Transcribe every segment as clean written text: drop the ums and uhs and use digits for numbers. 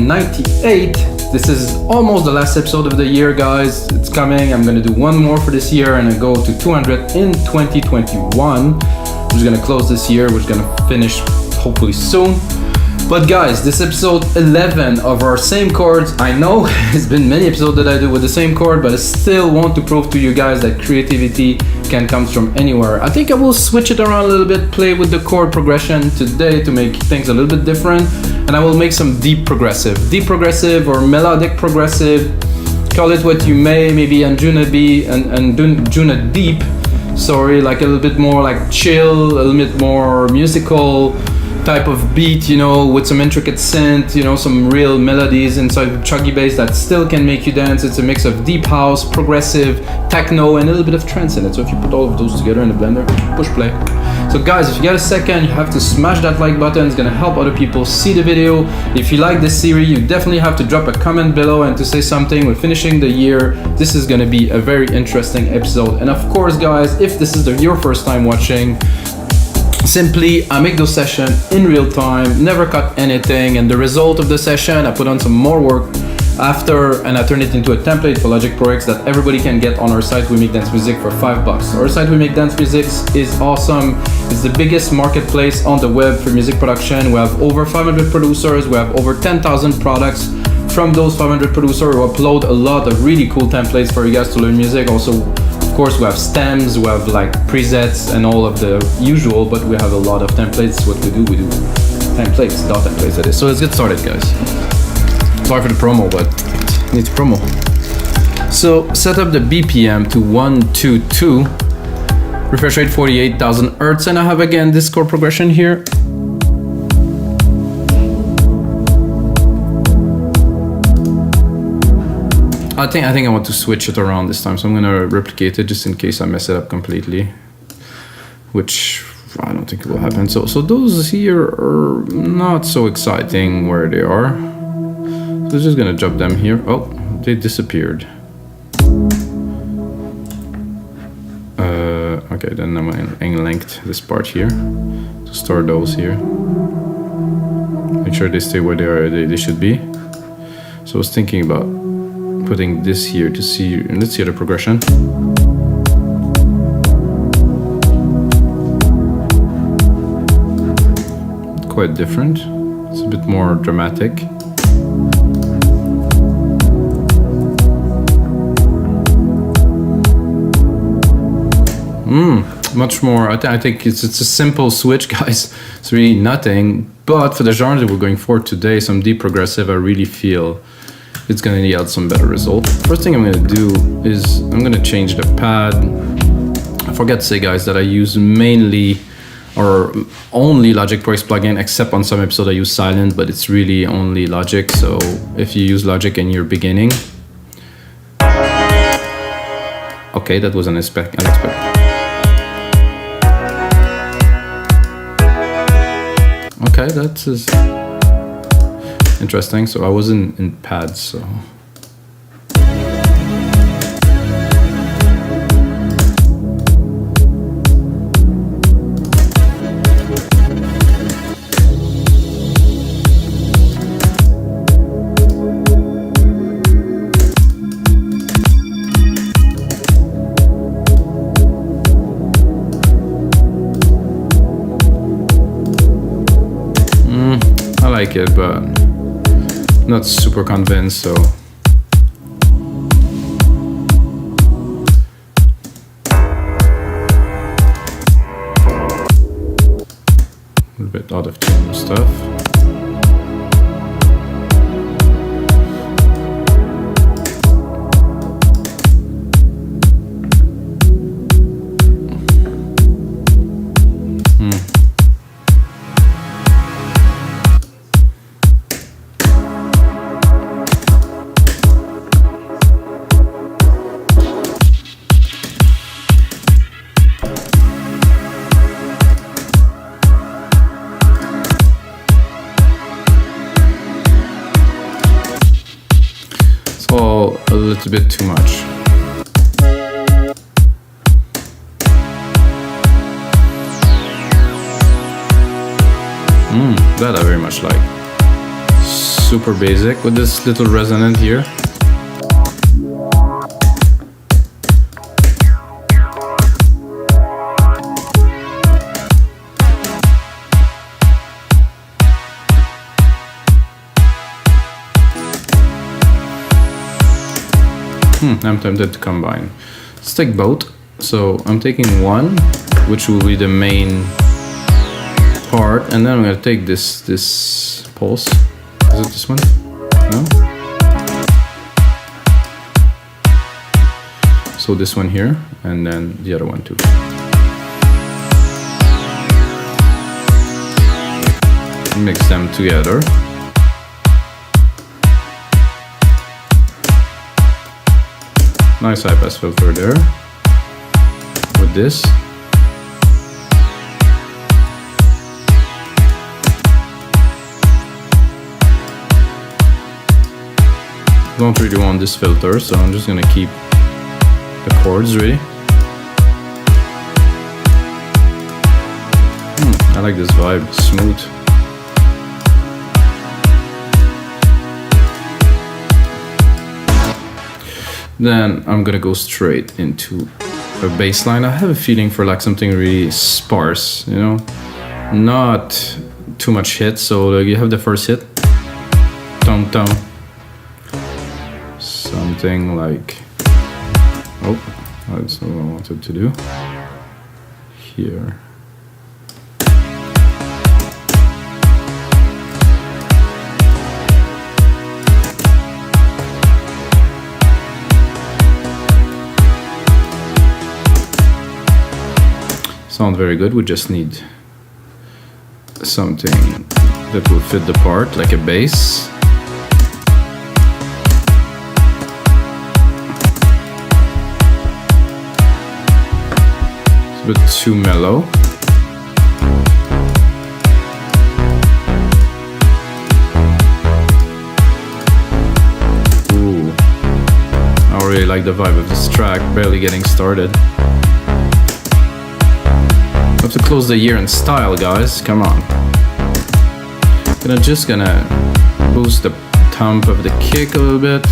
198. This is almost the last episode of the year, guys. It's coming. I'm gonna do one more for this year and I go to 200 in 2021. We're just gonna close this year. We're just gonna finish hopefully soon. But guys, this episode 11 of our same chords. I know it's been many episodes that I do with the same chord, but I still want to prove to you guys that creativity can come from anywhere. I think I will switch it around a little bit, play with the chord progression today to make things a little bit different. And I will make some deep progressive or melodic progressive. Call it what you may, maybe Anjunadeep, sorry, like a little bit more like chill, a little bit more musical type of beat, you know, with some intricate synth, you know, some real melodies inside the chuggy bass that still can make you dance. It's a mix of deep house, progressive, techno, and a little bit of trance in it. So if you put all of those together in the blender, push play. So guys, if you get a second, you have to smash that like button. It's gonna help other people see the video. If you like this series, you definitely have to drop a comment below and to say something. We're finishing the year. This is gonna be a very interesting episode. And of course, guys, if this is your first time watching, simply I make those sessions in real time, never cut anything, and the result of the session I put on some more work after and I turn it into a template for Logic Pro X that everybody can get on our site. We make dance music for $5. Our site We Make Dance Music is awesome. It's the biggest marketplace on the web for music production. We have over 500 producers, we have over 10,000 products. From those 500 producers, we upload a lot of really cool templates for you guys to learn music. Also, of course, we have stems, we have like presets and all of the usual, but we have a lot of templates. What we do templates, dot templates that is. So let's get started, guys. Sorry for the promo, but it needs promo. So set up the BPM to 122, refresh rate 48,000 Hertz, and I have again this chord progression here. I think I want to switch it around this time, so I'm gonna replicate it just in case I mess it up completely, which I don't think will happen. So those here are not so exciting where they are. So I'm just gonna drop them here. Oh, they disappeared. Okay, then I'm gonna length this part here. So store those here. Make sure they stay where they should be. So I was thinking about putting this here to see, and let's see the progression. Quite different. It's a bit more dramatic. Much more. I think it's a simple switch, guys. It's really nothing. But for the genre that we're going for today, some deep progressive, I really feel it's gonna yield some better result. First thing I'm gonna do is I'm gonna change the pad. I forgot to say, guys, that I use mainly or only Logic Pro X plugin, except on some episodes I use Silent, but it's really only Logic. So if you use Logic and you're beginning, okay, that was unexpected. Okay, that is interesting. So I was in pads, so. I like it, but not super convinced, so. A little bit out of tune stuff. All a little bit too much. That I very much like. super basic with this little resonant here. I'm tempted to combine. Let's take both. So I'm taking one, which will be the main part, and then I'm gonna take this pulse. Is it this one? No? So this one here, and then the other one too. Mix them together. Nice high pass filter there with this. Don't really want this filter, so I'm just gonna keep the chords ready. I like this vibe, smooth. Then I'm gonna go straight into a bass line. I have a feeling for like something really sparse, you know, not too much hit. So like you have the first hit, dum dum, something like, oh, that's what I wanted to do here. Sound very good. We just need something that will fit the part, like a bass. It's a bit too mellow. Ooh, I really like the vibe of this track. Barely getting started. Have to close the year in style, guys. Come on. Just gonna boost the temp of the kick a little bit.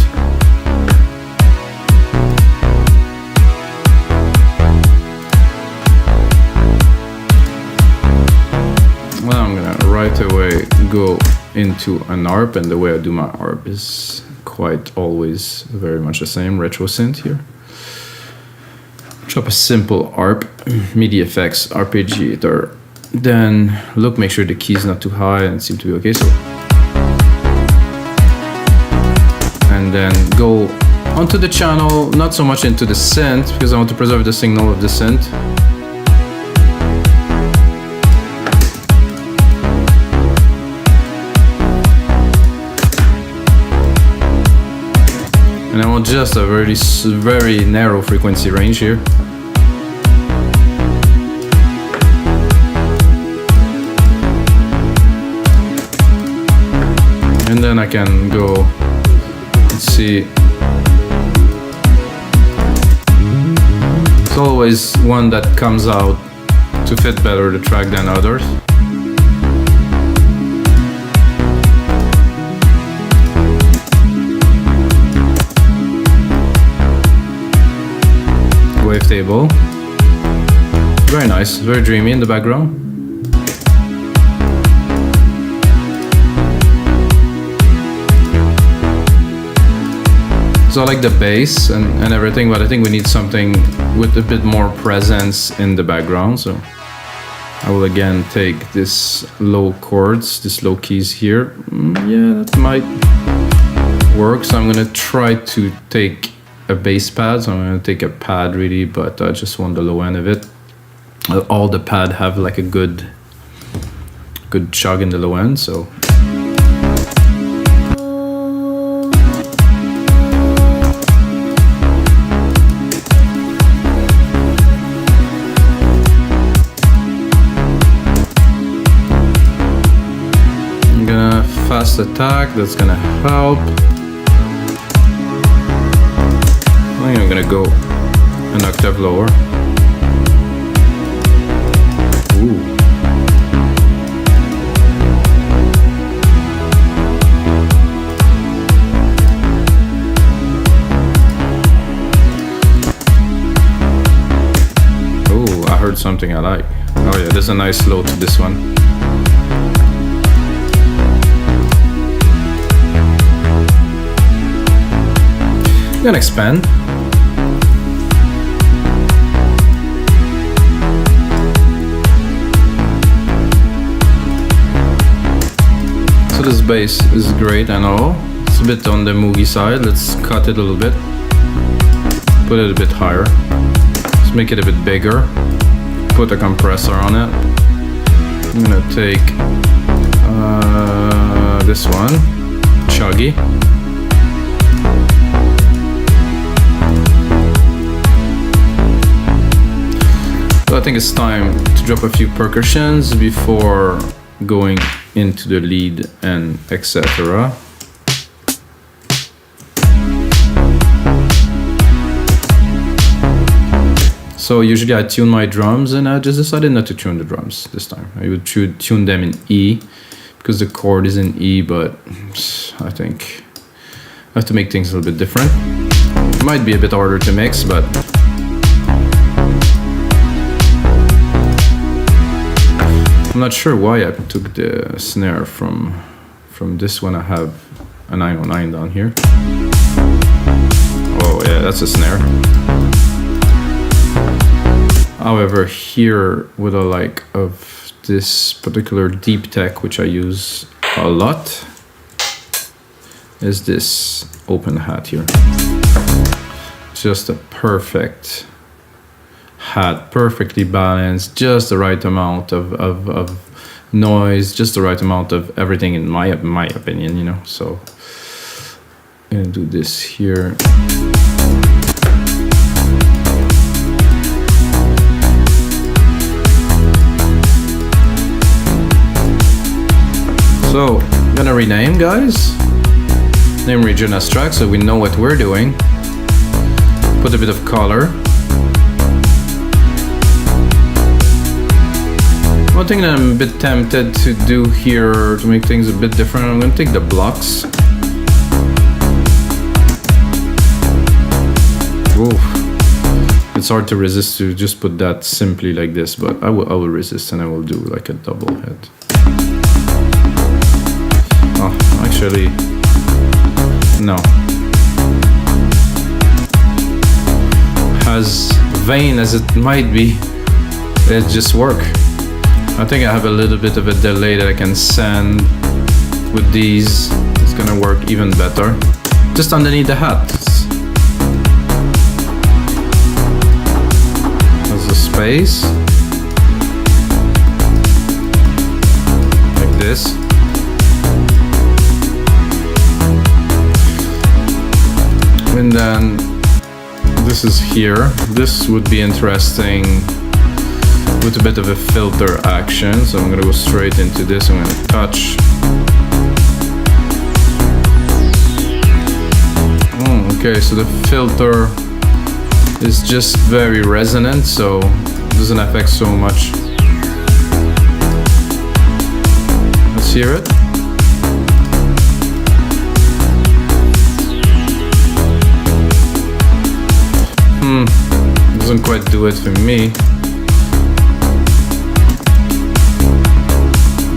Well, I'm gonna right away go into an arp, and the way I do my arp is quite always very much the same. Retro synth here. Drop a simple arp, MIDI effects, arpeggiator. Then look, make sure the key is not too high and seem to be okay. So, and then go onto the channel, not so much into the synth because I want to preserve the signal of the synth. And I want just a very narrow frequency range here. And then I can go, let's see. It's always one that comes out to fit better the track than others. Wavetable. Very nice, very dreamy in the background. So I like the bass and everything, but I think we need something with a bit more presence in the background. So I will again take this low chords, this low keys here. Yeah, that might work. So I'm gonna try to take a bass pad. So I'm gonna take a pad really, but I just want the low end of it. All the pad have like a good chug in the low end. So fast attack, that's gonna help. I think I'm gonna go an octave lower. Ooh. something I like. Oh yeah, there's a nice low to this one. I'm gonna expand. So this bass is great, I know. It's a bit on the moogie side. Let's cut it a little bit. Put it a bit higher. Let's make it a bit bigger. Put a compressor on it. I'm gonna take this one, chuggy. So I think it's time to drop a few percussions before going into the lead and etc. So usually I tune my drums, and I just decided not to tune the drums this time. I would tune them in E because the chord is in E, but I think I have to make things a little bit different. It might be a bit harder to mix, but I'm not sure why I took the snare from this one. I have a 909 down here. Oh yeah, that's a snare. However, here with a like of this particular deep tech, which I use a lot, is this open hat here. Just a perfect hat, perfectly balanced, just the right amount of noise, just the right amount of everything in my opinion, you know. So I'm gonna do this here. So I'm gonna rename, guys. Name region as track so we know what we're doing. Put a bit of color. One thing that I'm a bit tempted to do here to make things a bit different, I'm going to take the blocks. Ooh. It's hard to resist to just put that simply like this, but I will resist, and I will do like a double head. Oh, actually, no. As vain as it might be, it just works. I think I have a little bit of a delay that I can send with these. It's gonna work even better. Just underneath the hat. There's a space. Like this. And then this is here. This would be interesting with a bit of a filter action. So I'm gonna go straight into this. I'm gonna touch. Okay, so the filter is just very resonant, so it doesn't affect so much. Let's hear it. Doesn't quite do it for me.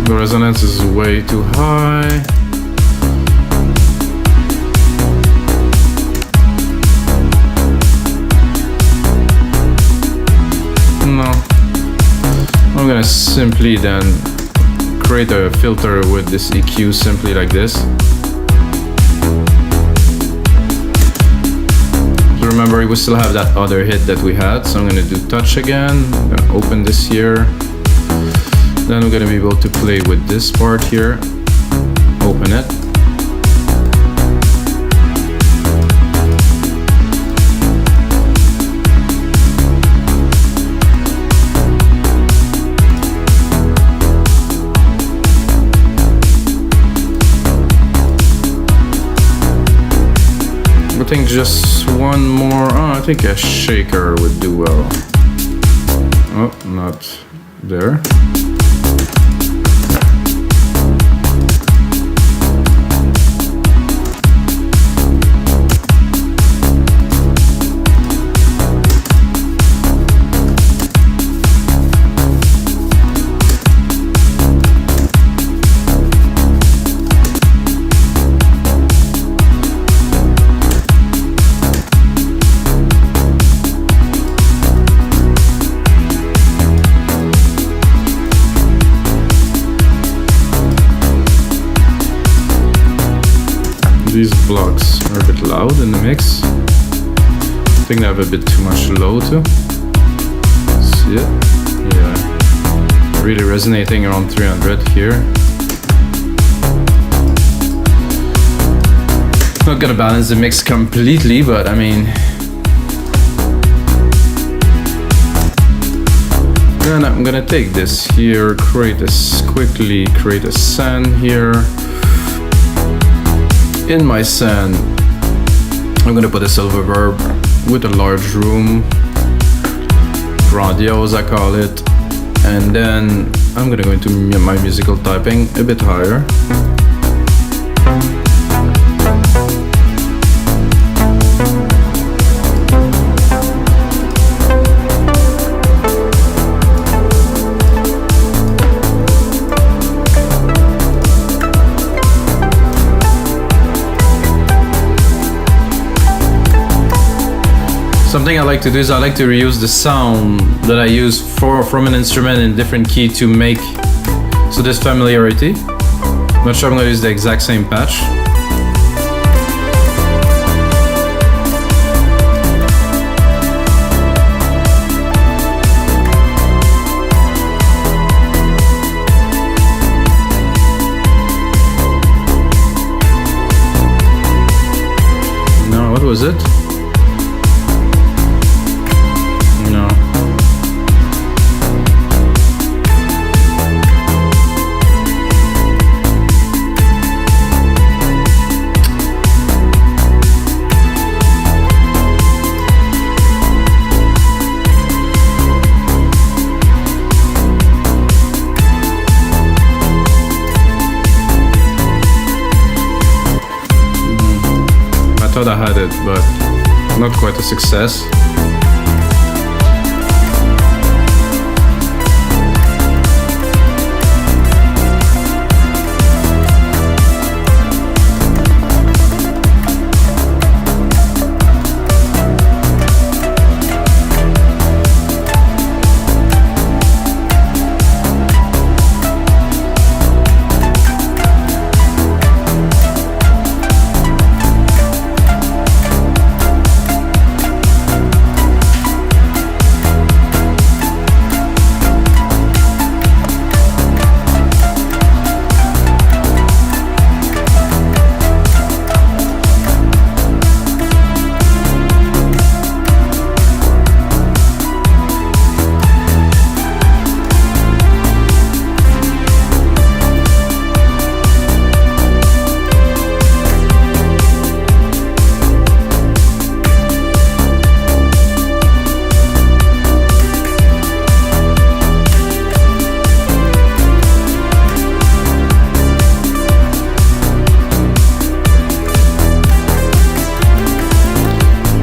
The resonance is way too high. No. I'm gonna simply then create a filter with this EQ simply like this. So remember, we still have that other hit that we had, so I'm gonna do touch again. I'm gonna open this here. Then we're gonna be able to play with this part here. Open it. I think just one more. Oh, I think a shaker would do well. Oh, not there. These blocks are a bit loud in the mix. I think they have a bit too much low too. See it? Yeah. Really resonating around 300 here. Not gonna balance the mix completely, but I mean. Then I'm gonna take this here, quickly create a sand here. In my sand, I'm gonna put a silver verb with a large room, grandiose I call it, and then I'm gonna go into my musical typing a bit higher. Something I like to do is I like to reuse the sound that I use from an instrument in different key to make so there's familiarity. I'm not sure I'm gonna use the exact same patch. No, what was it? I thought I had it, but not quite a success.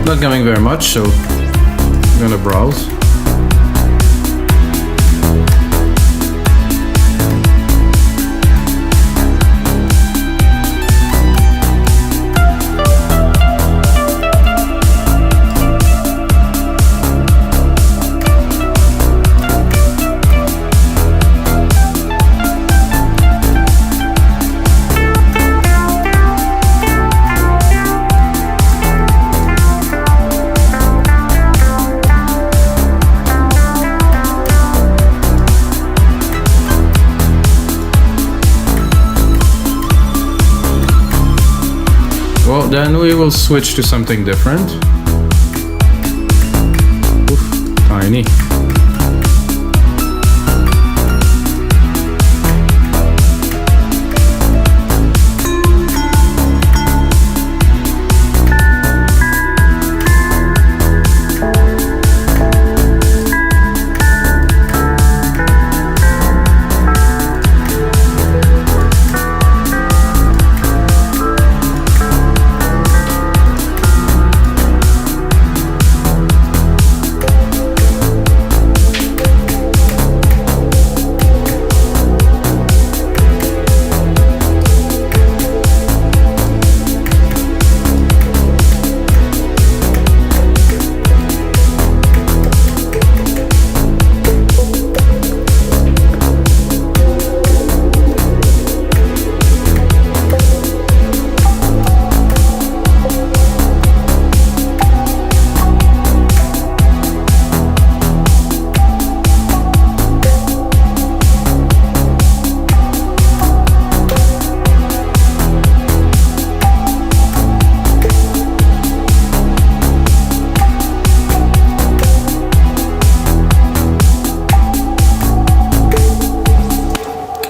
Not coming very much, so I'm gonna browse. Well, then we will switch to something different. Oof, tiny.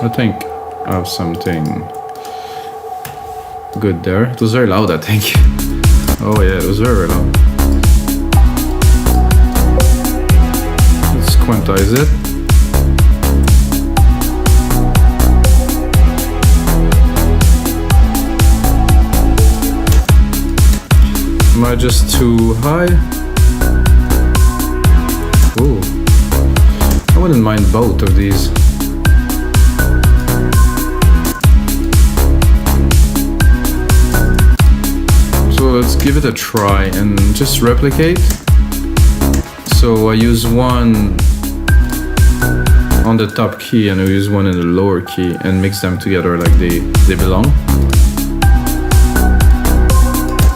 I think I have something good there. It was very loud, I think. Oh yeah, it was very loud. Let's quantize it. Am I just too high? Ooh. I wouldn't mind both of these. So let's give it a try and just replicate. So I use one on the top key and I use one in the lower key and mix them together like they belong.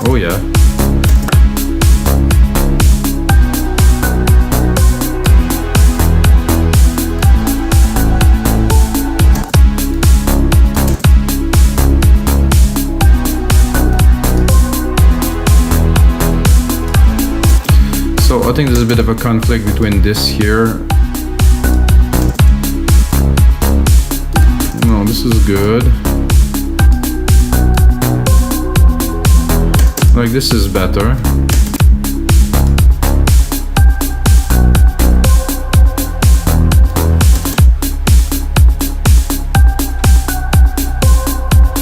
Oh yeah. So I think there's a bit of a conflict between this here. No, this is good. Like this is better.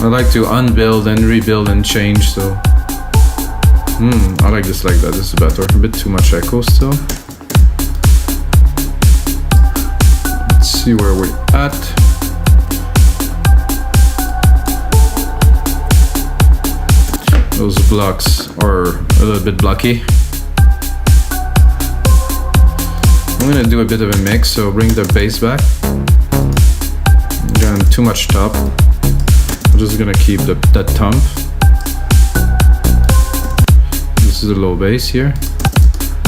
I like to unbuild and rebuild and change, so I like this like that. This is better. A bit too much echo still. Let's see where we're at. Those blocks are a little bit blocky. I'm gonna do a bit of a mix, so bring the bass back. Again, too much top. I'm just gonna keep that thump. This is a low bass here.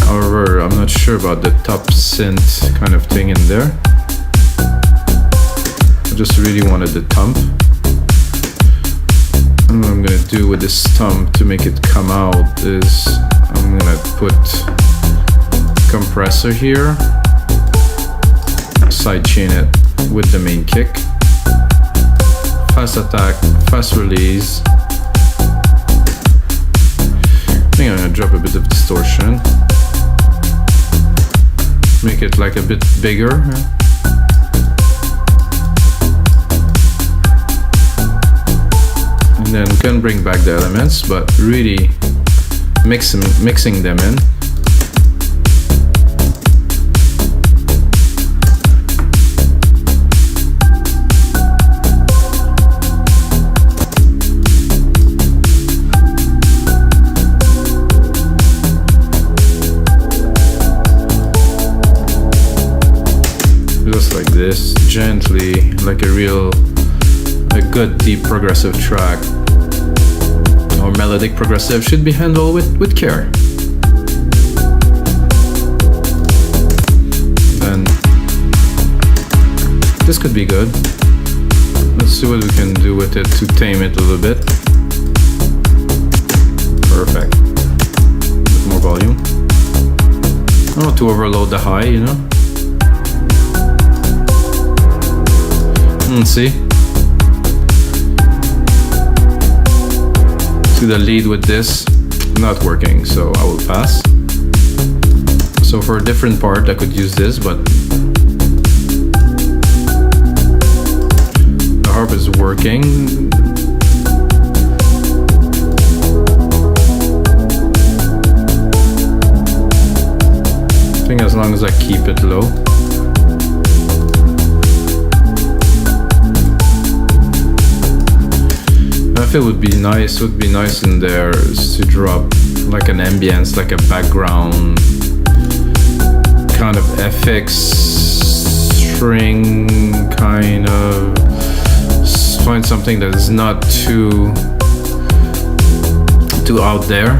However, I'm not sure about the top synth kind of thing in there. I just really wanted the thump. And what I'm gonna do with this thump to make it come out is I'm gonna put compressor here, side chain it with the main kick, fast attack, fast release. I think I'm gonna drop a bit of distortion, make it like a bit bigger. And then we can bring back the elements, but really mixing them in. Just like this, gently, like a good deep progressive track or melodic progressive should be handled with care. Then this could be good. Let's see what we can do with it to tame it a little bit. Perfect. A bit more volume. Not to overload the high, you know. See the lead with this not working, so I will pass. So for a different part I could use this, but the harp is working. I think as long as I keep it low. It would be nice in there is to drop like an ambience, like a background kind of FX string kind of, find something that is not too out there.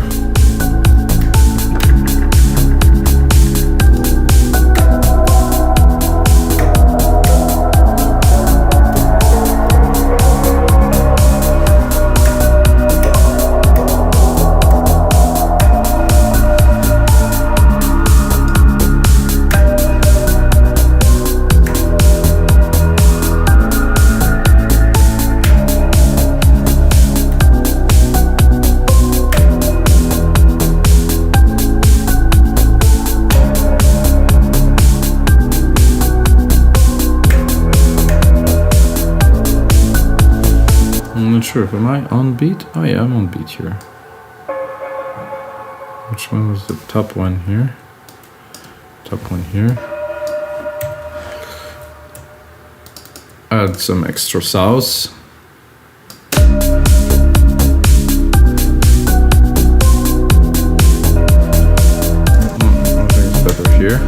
sure if am I on beat? Oh yeah, I'm on beat here. Which one was the top one here? Top one here. Add some extra sauce. I think it's better here.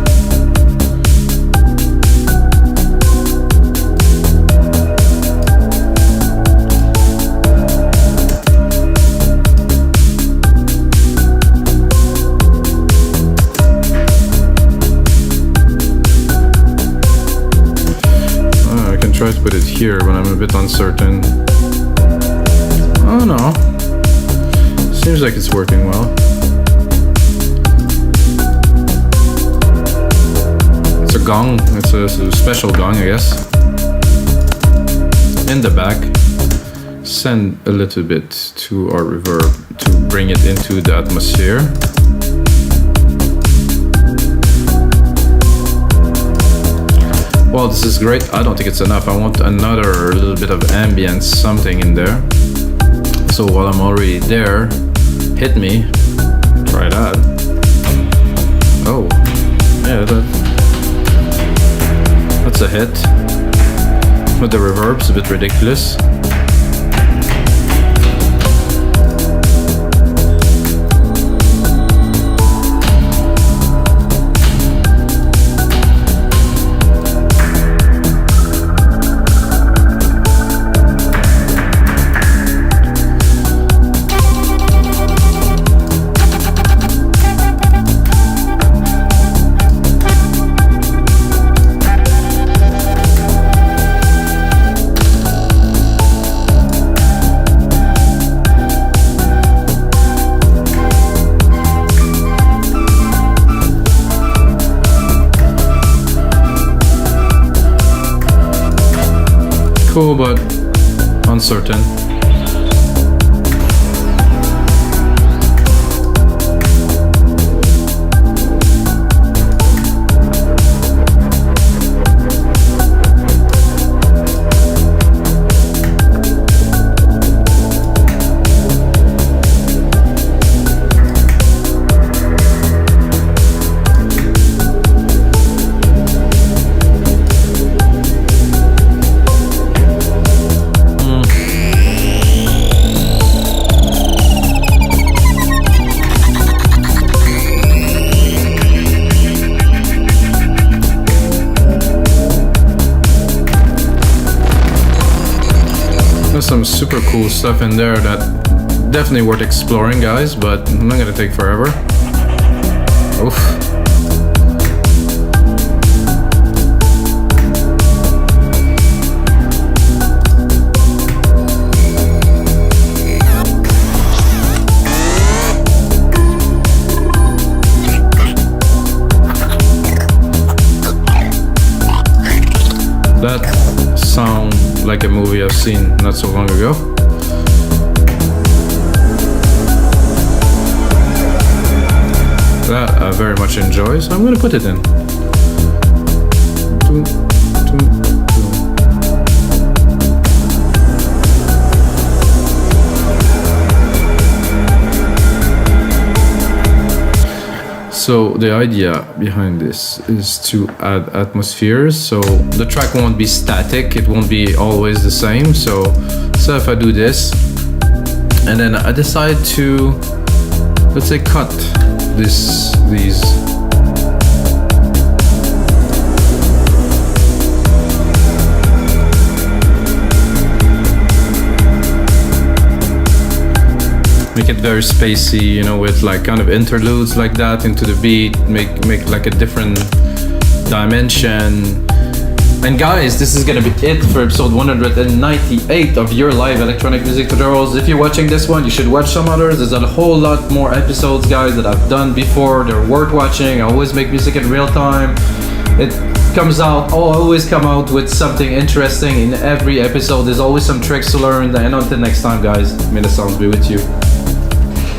Try to put it here when I'm a bit uncertain. Oh no, seems like it's working well. It's a gong, it's a special gong, I guess. In the back, send a little bit to our reverb to bring it into the atmosphere. Well, this is great. I don't think it's enough. I want another little bit of ambience, something in there. So while I'm already there, hit me. Try that. Oh, yeah, that's a hit. But the reverb's a bit ridiculous. Cool, but uncertain. There's some super cool stuff in there that definitely worth exploring, guys, but I'm not gonna take forever. Oof. That sound like a movie I've seen not so long ago. That I very much enjoy, so I'm gonna put it in. So the idea behind this is to add atmospheres, so the track won't be static, it won't be always the same. So if I do this, and then I decide to, let's say, cut these. Make it very spacey, you know, with like kind of interludes like that into the beat, make like a different dimension. And guys, this is gonna be it for episode 198 of your live electronic music tutorials. If you're watching this one, you should watch some others. There's a whole lot more episodes, guys, that I've done before. They're worth watching. I always make music in real time. It comes out, I'll always come out with something interesting in every episode. There's always some tricks to learn. And until next time, guys, may the sounds be with you.